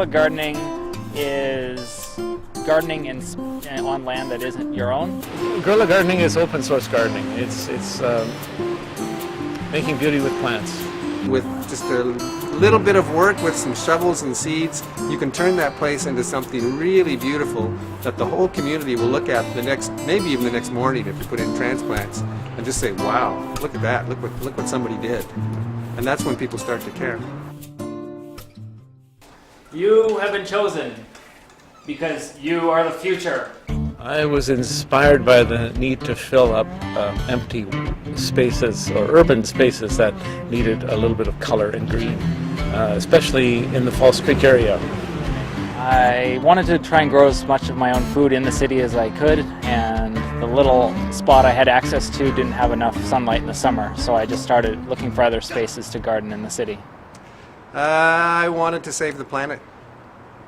Guerilla gardening is gardening on land that isn't your own. Guerilla gardening is open source gardening. It's making beauty with plants. With just a little bit of work with some shovels and seeds, you can turn that place into something really beautiful that the whole community will look at maybe even the next morning if you put in transplants, and just say, wow, look at that, look what somebody did. And that's when people start to care. You have been chosen because you are the future. I was inspired by the need to fill up empty spaces or urban spaces that needed a little bit of color and green, especially in the False Creek area. I wanted to try and grow as much of my own food in the city as I could, and the little spot I had access to didn't have enough sunlight in the summer, so I just started looking for other spaces to garden in the city. I wanted to save the planet.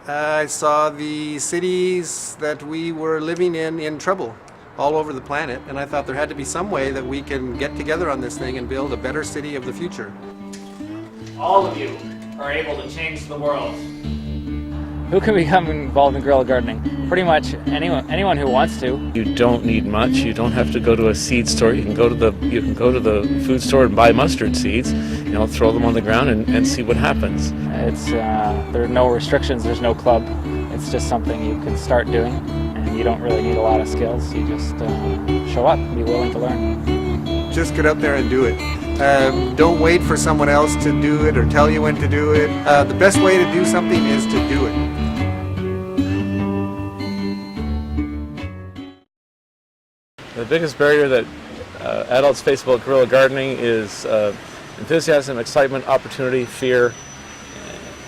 I saw the cities that we were living in trouble all over the planet, and I thought there had to be some way that we can get together on this thing and build a better city of the future. All of you are able to change the world. Who can become involved in guerrilla gardening? Pretty much anyone who wants to. You don't need much. You don't have to go to a seed store. You can go to the food store and buy mustard seeds. You know, throw them on the ground and see what happens. There are no restrictions. There's no club. It's just something you can start doing, and you don't really need a lot of skills. You just show up and be willing to learn. Just get out there and do it. Don't wait for someone else to do it or tell you when to do it. The best way to do something is to do it. The biggest barrier that adults face about guerrilla gardening is enthusiasm, excitement, opportunity, fear,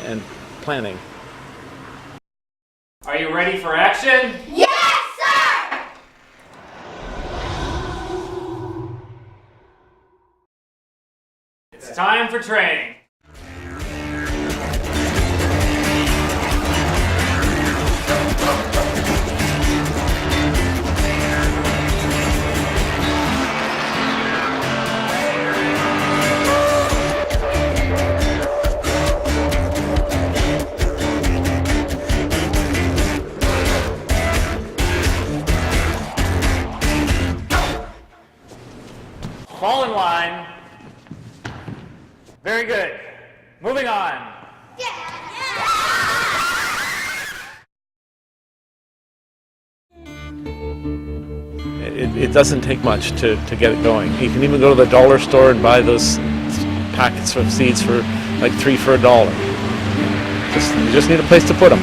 and planning. Are you ready for action? Yes, sir! It's time for training. Fall in line. Very good. Moving on. It doesn't take much to get it going. You can even go to the dollar store and buy those packets of seeds for like $3 for $1. You just need a place to put them.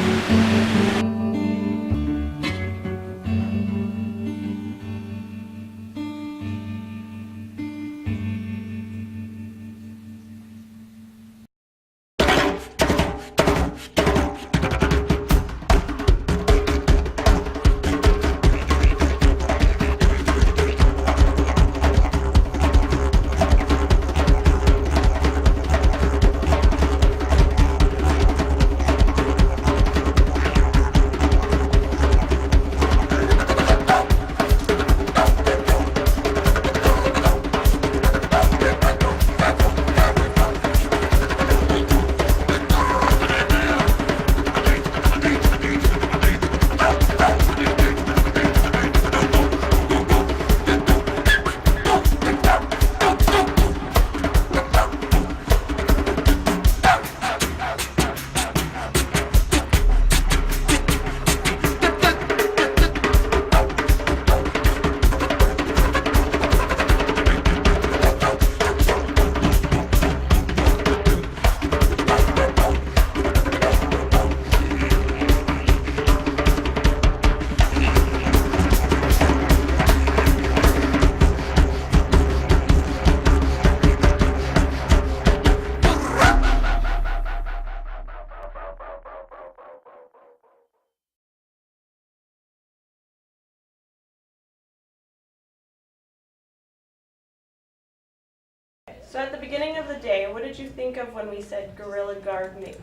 So at the beginning of the day, what did you think of when we said guerrilla gardening?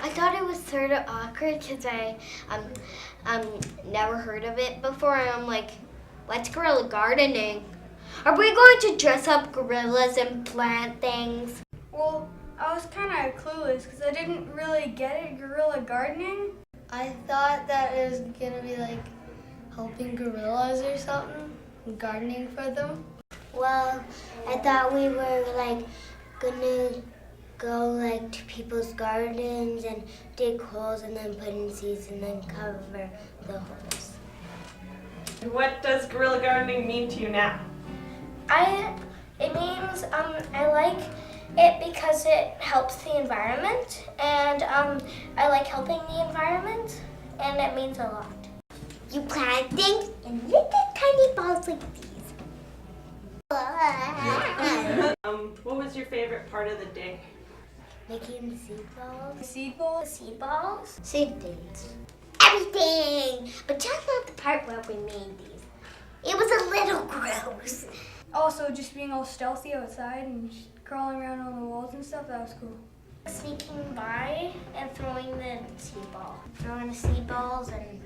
I thought it was sort of awkward because I never heard of it before, and I'm like, what's guerrilla gardening? Are we going to dress up gorillas and plant things? Well, I was kind of clueless because I didn't really get it, guerrilla gardening. I thought that it was gonna be like helping gorillas or something, gardening for them. Well, I thought we were like gonna go like to people's gardens and dig holes and then put in seeds and then cover the holes. What does guerrilla gardening mean to you now? It means I like it because it helps the environment, and I like helping the environment, and it means a lot. You plant things in little tiny balls like these. What was your favorite part of the day? Making seed balls. Seed balls? Seed balls? Seed things. Everything! But just not the part where we made these. It was a little gross. Also, just being all stealthy outside and crawling around on the walls and stuff, that was cool. Sneaking by and throwing the seed ball. Throwing the seed balls and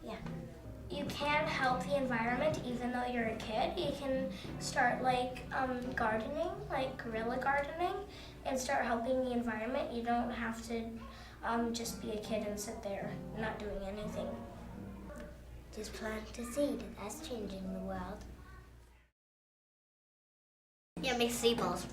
yeah. You can help the environment even though you're a kid. You can start gardening, like guerrilla gardening, and start helping the environment. You don't have to just be a kid and sit there not doing anything. Just plant a seed. That's changing the world. Yeah, make seed balls.